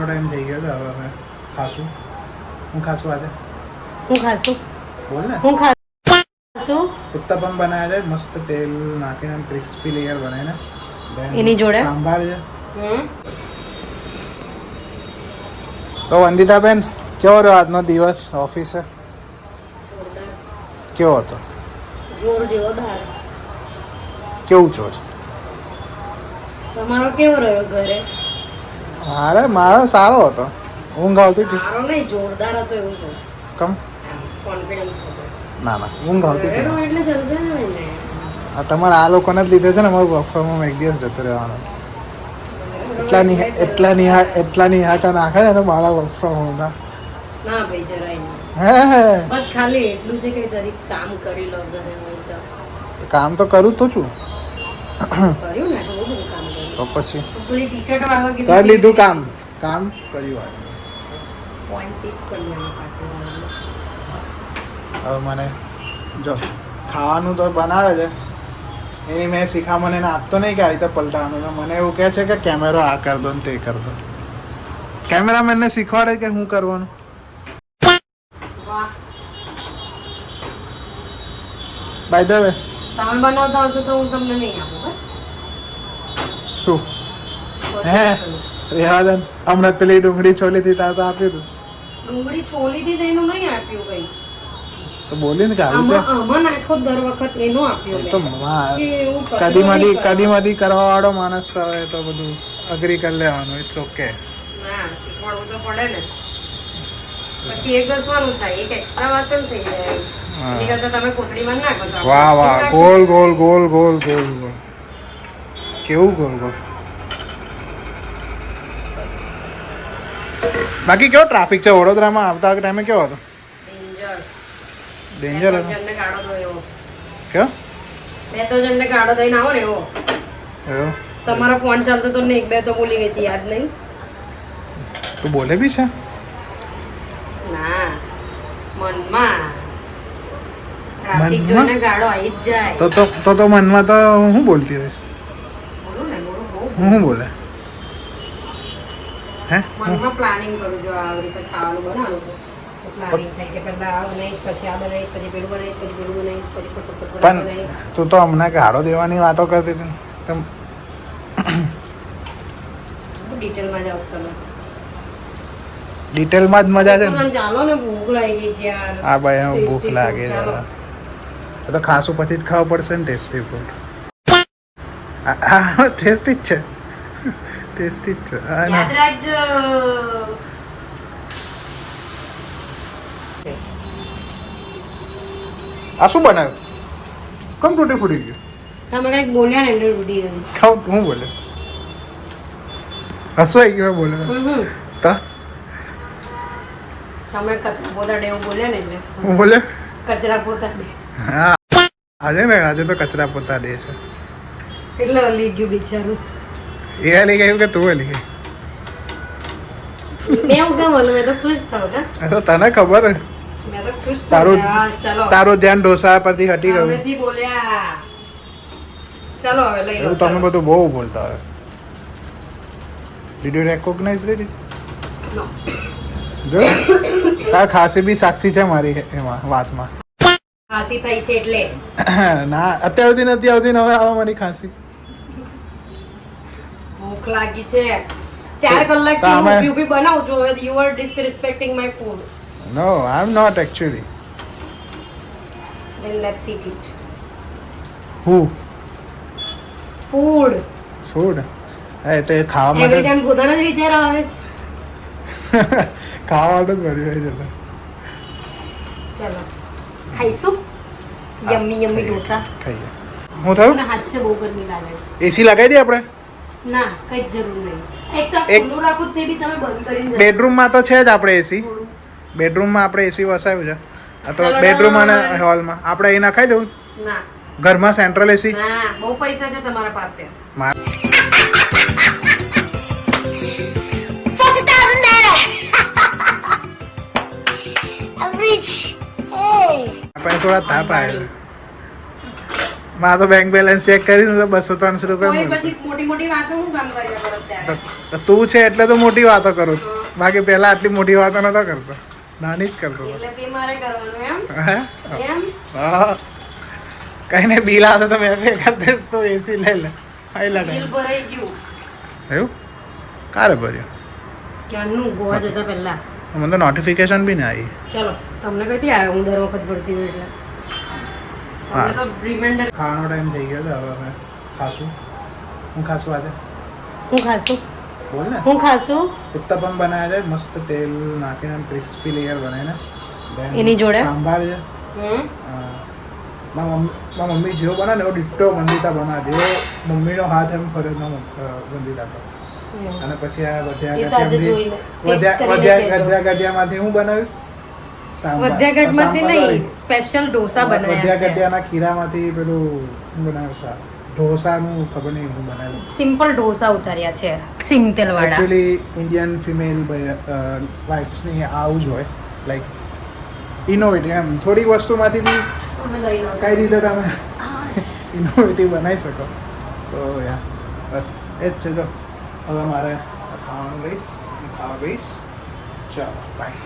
Time થઈ ગયો છે હવે અમે ખાશું. હું ખાશું આજે? હું ખાશું. બોલ ને. હું ખાશું. ઉત્તપમ બનાવ્યા છે મસ્ત તેલ નાખીને ક્રિસ્પી લેયર બનાવીને. એની જોડે સાંભાર છે. તો વંદિતાબેન કેવો રહ્યો આજનો દિવસ ઓફિસે? કેવો હતો? જોર જેવો ધાર. કેવું જોર? તમારો કેવો રહ્યો ઘરે? મારો સારો હતો. ઊંઘ આવતી હતી. સારો નહીં, જોરદાર હતો એવું કહું. કમ? કોન્ફિડન્સ હતો. ના ઊંઘ આવતી હતી. એટલે જલસે ને. આ તમારા આ લોકોને જ લીધે છે ને મારું વર્ક ફ્રોમ હોમ એક દિવસ જતો રહેવાનો. એટલા નિહાકા નાખે ને મારા વર્ક ફ્રોમ હોમના. ના ભાઈ જરાય નહીં. હે બસ ખાલી એટલું છે કે જરીક કામ કરી લો ઘરે હોય તો. કામ તો કરું તો છું. કર્યું ને તો બહુ બધું કામ કર્યું. તો પછી પેલી ટી-શર્ટ વાળો કીધું કરી લીધું કામ કર્યું. 0.6 પર લેવાનું પાછું. હવે મને જો ખાવાનું તો બનાવે છે એની મેં શીખામણ એને આપતો નહીં કે આ રીતે પલટાવાનું. મને એવું કહે છે કે કેમેરો આ કર દો ને તે કર દો. કેમેરામેનને શીખવાડે કે શું કરવાનું. વાહ. બાય ધ વે તમે બનાવતા હશો તો હું તમને નહીં આપું બસ. શું હે રેવા દે હમણાં પેલી ડુંગળી છોલી હતી તાર તો આપ્યું હતું. ડુંગળી છોલી હતી તેનું નહીં આપ્યું ભાઈ. તો બોલ્યું ને કે આવી રીતે આમાં નાખો દર વખત એનું આપ્યું. એ તો કદી કરવા વાળો માણસ હોય તો બધું અગ્રી કરી લેવાનું. It's okay. ના શીખવાડવું તો પડે ને. પછી એક ઘસવાનું થાય, એક એક્સ્ટ્રા વાસણ થઈ જાય. એની કરતા તમે કોથળીમાં નાખો તો વાહ ગોલ કેવું ગોલ. બાકી કેવો ટ્રાફિક છે વડોદરામાં આવતા ટાઈમે? કેવો હતો? ડેન્જર હતો. કયો? 2-3 જણને ગાડો દઈને આવો ને એવો. તમારો ફોન ચાલતો તો ને 1-2 તો બોલી ગઈ હતી, યાદ નહીં? તું બોલે બી છે? ના મનમાં ટ્રાફિક જોઈને ગાડો આવી જ જાય. તો મનમાં તો હું બોલતી રહીશ. બોલું ને હું બોલે હે મનમાં પ્લાનિંગ કરું જો આવી રીતે ખાવાનું બનાવું તો પ્લાનિંગ થાય કે પહેલા આ બનાવીશ, પછી આ બનાવીશ, પછી પેલું બનાવીશ, પછી પેલું બનાવીશ, પછી ફટફટ પણ બનાવીશ. તું તો હમણાં ગાળો દેવાની વાતો કરતી હતી ને. ડિટેલમાં જાવ તમે. ડિટેલમાં જ મજા છે ને. ચાલો ને ભૂખ લાગી ગઈ છે યાર. હા ભાઈ ભૂખ લાગે છે. તો ખાસું પછી જ ખાવું પડશે ને ટેસ્ટી ફૂડ. હા ટેસ્ટી જ છે. યાદ રાખજો. આ શું બનાવ્યું? કમ તૂટી ફૂટી ગયું? તમે કઈક બોલ્યા ને એટલે તૂટી ગયું. હું બોલે હસવાઈ ગયો બોલે તો તમે કચરા પોતા ડે એવું બોલ્યા ને એટલે હું બોલે કચરા પોતા ડે. હા આજે તો કચરા પોતા દે છે. એટલે હલી ગયું બિચારું. એ હલી ગયું કે તું હલી ગઈ? મેં હું કેમ બોલું? મેં તો ખુશ થાવ કા. તો તને ખબર હે મેં તો ખુશ થાવ. ચાલો તારું ધ્યાન ઢોસા પરથી હટી ગયું. હવેથી બોલ્યા. ચાલો હવે લઈ લો. તમે બધું બહુ બોલતા હોય. Did you recognise it? No. જો તાર ખાસી બી સાક્ષી છે મારી એમાં વાતમાં. ખાંસી થઈ છે એટલે ના અત્યાર સુધી નથી આવતી ને હવે આવા મારી ખાંસી. ભૂખ લાગી છે. 4 કલાકથી હું ઊભી બનાવું છું. હવે you are disrespecting my food. No I am not actually. Then let's eat it. Who? Food. Food. એ તો ખાવા માટે every time પોતાનો જ વિચાર આવે છે. ખાવા માટે જ મળી જાય છે. ચલો ખાઈશું. યમ્મી ઢોસા ખાઈએ. હું થયું? મને હાથ છે બહુ ગરમી લાગે છે. એસી લગાવી દે આપણે? ના કઈ જરૂર નહીં. એક તો ખુલ્લું રાખો તે બી તમે બંધ કરીને જાઓ. બેડરૂમમાં તો છે જ આપણે એસી. બેડરૂમમાં આપણે એસી વસાવ્યું છે. આ તો બેડરૂમ અને હોલમાં આપણે અહીં નખાઈ દઉં. ના ઘરમાં સેન્ટ્રલ એસી. ના બહુ પૈસા છે તમારા પાસે. આપણે થોડા તાપ આવે. મારો તો બેંક બેલેન્સ ચેક કરીને તો 200-300 રૂપિયા પછી મોટી મોટી વાતો હું કામ કર્યા કરો ત્યારે. તું છે એટલે તો મોટી વાતો કરું. બાકી પહેલા આટલી મોટી વાતો નતો કરતો, નાની જ કરતો હતો. એટલે તે મારે કરવાનું હે? એમ હા કઈ નહીં, બિલ આવે તો મેં ભેગા દઈશ તો એસી લઈ લે. આઈ બિલ લગાય ભરાઈ ગયું એવું કારે ભર્યો? ક્યારનું ગોવા જતા પહેલા. મને તો નોટિફિકેશન બી નહીં આવી. ચલો તમને કઈથી આવ્યો? હું દર વખત ભરતી હોય એટલે હા. તમને તો રિમાઇન્ડર. ખાવાનો ટાઈમ થઈ ગયો છે, હવે અમે ખાશું. હું ખાશું આજે? હું ખાશું બોલ ને. હું ખાશું ઉત્તપમ બનાવ્યા છે, મસ્ત તેલ નાખીને ક્રિસ્પી લેયર બનાવીને. Then એની જોડે? સાંભાર છે. હમ મારા મમ્મી જેવો બનાવે ને એવો ડિટ્ટો વંદિતા બનાવે. એવો મમ્મીનો હાથ એમ ફરે વંદિતા પર. અને પછી આ એ તો આજે જોઈ લે. Taste કરીને કહેજો. ગઢિયામાંથી હું બનાવીશ વધ્યાગઢમાંથી નહીં, સ્પેશિયલ ઢોસા બનાવ્યા છે. ગઢિયાના ખીરામાંથી પેલું હું બનાવ્યું છે ઢોસાનું, ખબર નહીં હું બનાવ્યું. સિમ્પલ ઢોસા ઉતાર્યા છે, સિંગતેલ વાળા. એકચ્યુઅલી ઇન્ડિયન ફિમેલ વાઇફ્સની આવું જ હોય, લાઈક ઇનોવેટિવ એમ થોડી વસ્તુમાંથી બી અમે લઈ લો. કઈ રીતે તમે ઇનોવેટિવ બનાવી શકો. તો યા બસ એ જ છે. તો હવે મારે ખાવાનું લઈશ, ખાવા ગઈશ. ચાલો બાય.